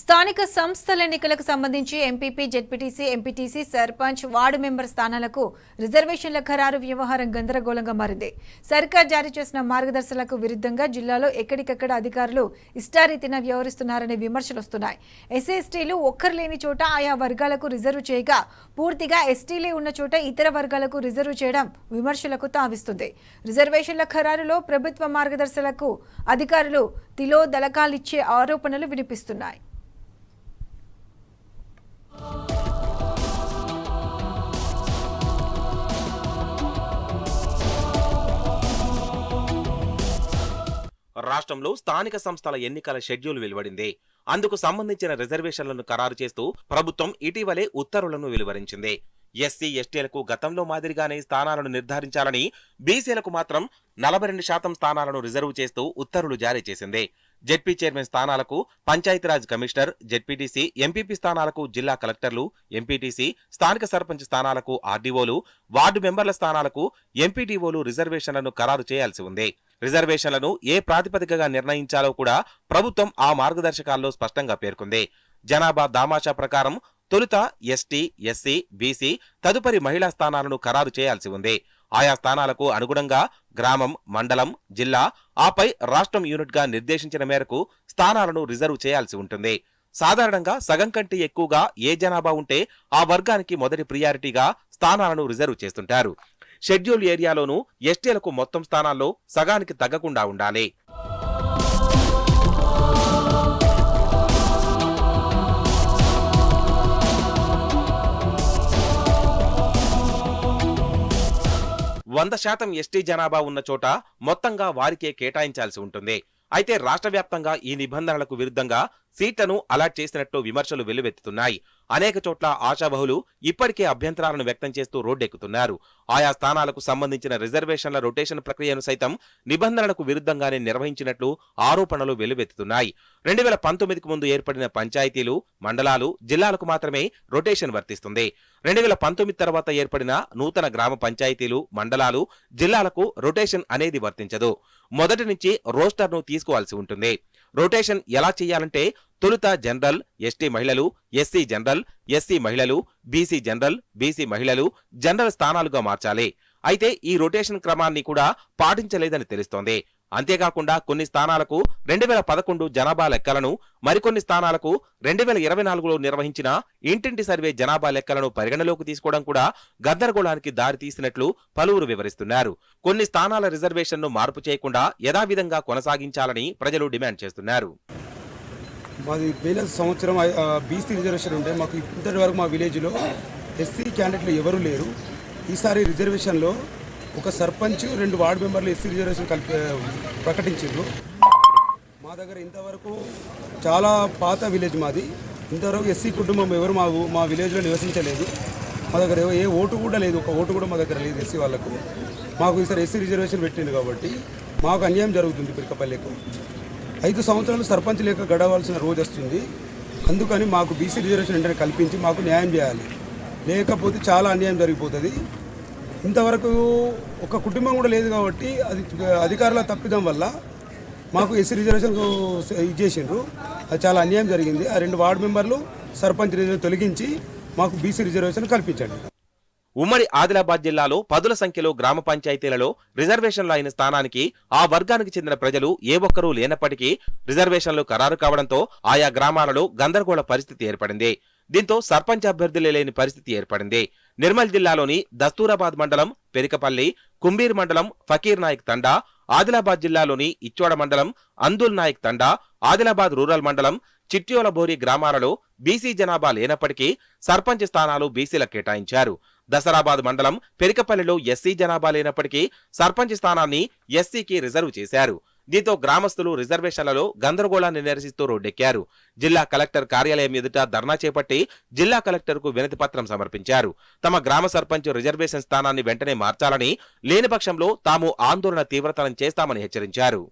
స్థానిక సంస్థల ఎన్నికలకు సంబంధించి MPP, ZPTC, MPTC, sarpanch, ward member స్థానాలకు రిజర్వేషన్ల ఖరారు వ్యవహారం గందరగోళంగా మారింది. సర్కార్ జారీ చేసిన మార్గదర్శకాలకు విరుద్ధంగా జిల్లాలో ఎక్కడికక్కడ అధికారులు ఇష్టారీతిన వ్యవహరిస్తున్నారనే విమర్శలు వస్తున్నాయి. ఎస్సీ, ఎస్టీలు ఒక్కరు లేని చోట ఆయా వర్గాలకు రిజర్వ్ చేయగా పూర్తిగా ఎస్టీలే ఉన్న చోట ఇతర వర్గాలకు రిజర్వ్ చేయడం విమర్శలకు తావిస్తుంది. రిజర్వేషన్ల ఖరారులో ప్రభుత్వ మార్గదర్శకాలకు అధికారులు తిలోదలకాలిచ్చే ఆరోపణలు వినిపిస్తున్నాయి. రాష్ట్రంలో స్థానిక సంస్థల ఎన్నికల షెడ్యూల్ వెలువడింది. అందుకు సంబంధించిన రిజర్వేషన్లను ఖరారు చేస్తూ ప్రభుత్వం ఇటీవలే ఉత్తర్వులను వెలువరించింది. ఎస్సీ, ఎస్టీలకు గతంలో మాదిరిగానే స్థానాలను నిర్ధారించాలని, బీసీలకు మాత్రం 42% స్థానాలను రిజర్వ్ చేస్తూ ఉత్తర్వులు జారీ చేసింది. జెడ్పీ చైర్మన్ స్థానాలకు పంచాయతీరాజ్ కమిషనర్, జెడ్పీటీసీ, ఎంపీపీ స్థానాలకు జిల్లా కలెక్టర్లు, ఎంపీటీసీ, స్థానిక సర్పంచ్ స్థానాలకు ఆర్డీఓలు, వార్డు మెంబర్ల స్థానాలకు ఎంపీడీఓలు రిజర్వేషన్లను ఖరారు చేయాల్సి ఉంది. రిజర్వేషన్లను ఏ ప్రాతిపదికగా నిర్ణయించాలో కూడా ప్రభుత్వం ఆ మార్గదర్శకాల్లో స్పష్టంగా పేర్కొంది. జనాభా దామాషా ప్రకారం తొలుత ఎస్టీ, ఎస్సీ, బీసీ, తదుపరి మహిళా స్థానాలను ఖరారు చేయాల్సి ఉంది. ఆయా స్థానాలకు అనుగుణంగా గ్రామం, మండలం, జిల్లా, ఆపై రాష్ట్రం యూనిట్గా నిర్దేశించిన మేరకు స్థానాలను రిజర్వ్ చేయాల్సి ఉంటుంది. సాధారణంగా సగం కంటే ఎక్కువగా ఏ జనాభా ఉంటే ఆ వర్గానికి మొదటి ప్రియారిటీగా స్థానాలను రిజర్వ్ చేస్తుంటారు. షెడ్యూల్ ఏరియాలోనూ ఎస్టీలకు మొత్తం స్థానాల్లో సగానికి తగ్గకుండా ఉండాలి. వంద శాతం ఎస్టీ జనాభా ఉన్న చోట మొత్తంగా వారికే కేటాయించాల్సి ఉంటుంది. అయితే రాష్ట్ర వ్యాప్తంగా ఈ నిబంధనలకు విరుద్ధంగా సీట్లను అలాట్ చేసినట్టు విమర్శలు వెల్లువెత్తుతున్నాయి. అనేక చోట్ల ఆశావహులు ఇప్పటికే అభ్యంతరాలను వ్యక్తం చేస్తూ రోడ్డెక్కుతున్నారు. ఆయా స్థానాలకు సంబంధించిన రిజర్వేషన్ల రొటేషన్ ప్రక్రియను సైతం నిబంధనలకు విరుద్ధంగానే నిర్వహించినట్లు ఆరోపణలు వెల్లువెత్తుతున్నాయి. 2019కు ముందు ఏర్పడిన పంచాయతీలు, మండలాలు, జిల్లాలకు మాత్రమే రొటేషన్ వర్తిస్తుంది. 2019 తర్వాత ఏర్పడిన నూతన గ్రామ పంచాయతీలు, మండలాలు, జిల్లాలకు రొటేషన్ అనేది వర్తించదు. మొదటి నుంచి రోస్టర్ను తీసుకోవాల్సి ఉంటుంది. రొటేషన్ ఎలా చేయాలంటే తొలుత జనరల్, ఎస్టీ మహిళలు, ఎస్సీ జనరల్, ఎస్సీ మహిళలు, బీసీ జనరల్, బీసీ మహిళలు, జనరల్ స్థానాలుగా మార్చాలి. అయితే ఈ రొటేషన్ క్రమాన్ని కూడా పాటించలేదని తెలుస్తోంది. అంతేకాకుండా కొన్ని స్థానాలకు 2011 జనాభా లెక్కలను, మరికొన్ని స్థానాలకు 2024లో నిర్వహించిన ఇంటింటి సర్వే జనాభా లెక్కలను పరిగణలోకి తీసుకోవడం కూడా గందరగోళానికి దారితీసినట్లు పలువురు వివరిస్తున్నారు. కొన్ని స్థానాల రిజర్వేషన్ను మార్పు చేయకుండా యథావిధంగా కొనసాగించాలని ప్రజలు డిమాండ్ చేస్తున్నారు. మాది పోయిన సంవత్సరం బీసీ రిజర్వేషన్ ఉంటే మాకు ఇంతటి వరకు మా విలేజ్లో ఎస్సీ క్యాండిడేట్లు ఎవరూ లేరు. ఈసారి రిజర్వేషన్లో ఒక సర్పంచ్, 2 వార్డు మెంబర్లు ఎస్సీ రిజర్వేషన్ ప్రకటించారు. మా దగ్గర ఇంతవరకు చాలా పాత విలేజ్ మాది. ఇంతవరకు ఎస్సీ కుటుంబం ఎవరు మా విలేజ్లో నివసించలేదు. మా దగ్గర ఏ ఓటు కూడా లేదు, ఒక ఓటు కూడా మా దగ్గర లేదు ఎస్సీ వాళ్ళకు. మాకు ఈసారి ఎస్సీ రిజర్వేషన్ పెట్టింది కాబట్టి మాకు అన్యాయం జరుగుతుంది. పిరికపల్లికు 5 సంవత్సరాలు సర్పంచ్ లేక గడవలసిన రోజు వస్తుంది. అందుకని మాకు బీసీ రిజర్వేషన్ వెంటనే కల్పించి మాకు న్యాయం చేయాలి, లేకపోతే చాలా అన్యాయం జరిగిపోతుంది. ఇంతవరకు ఒక కుటుంబం కూడా లేదు కాబట్టి అది అధికారుల తప్పిదం వల్ల మాకు ఎస్సీ రిజర్వేషన్ ఇచ్చేసిండ్రు. అది చాలా అన్యాయం జరిగింది. ఆ 2 వార్డు మెంబర్లు సర్పంచ్ రిజర్వేషన్ తొలగించి మాకు బీసీ రిజర్వేషన్ కల్పించండి. ఉమ్మడి ఆదిలాబాద్ జిల్లాలో పదుల సంఖ్యలో గ్రామ పంచాయతీలలో రిజర్వేషన్లు అయిన స్థానానికి ఆ వర్గానికి చెందిన ప్రజలు ఏ ఒక్కరూ లేనప్పటికీ రిజర్వేషన్లు ఖరారు కావడంతో ఆయా గ్రామాలలో గందరగోళ పరిస్థితి ఏర్పడింది. దీంతో సర్పంచ్ అభ్యర్థులే లేని పరిస్థితి ఏర్పడింది. నిర్మల్ జిల్లాలోని దస్తూరాబాద్ మండలం, పెరికపల్లి, కుంబీర్ మండలం, ఫకీర్ నాయక్ తండా, ఆదిలాబాద్ జిల్లాలోని ఇచ్చోడ మండలం, అందుల్ నాయక్ తండా, ఆదిలాబాద్ రూరల్ మండలం, చిట్యోలబోరి గ్రామాలలో బీసీ జనాభా లేనప్పటికీ సర్పంచ్ స్థానాలు బీసీలకు కేటాయించారు. దసరాబాద్ మండలం, పెరికపల్లిలో ఎస్సీ జనాభా లేనప్పటికీ సర్పంచ్ స్థానాన్ని ఎస్సీకి రిజర్వ్ చేశారు. దీంతో గ్రామస్తులు రిజర్వేషన్లలో గందరగోళాన్ని నిరసిస్తూ రోడ్డెక్కారు. జిల్లా కలెక్టర్ కార్యాలయం ఎదుట ధర్నా చేపట్టి జిల్లా కలెక్టర్కు వినతి పత్రం సమర్పించారు. తమ గ్రామ సర్పంచ్ రిజర్వేషన్ స్థానాన్ని వెంటనే మార్చాలని, లేని పక్షంలో తాము ఆందోళన తీవ్రతరం చేస్తామని హెచ్చరించారు.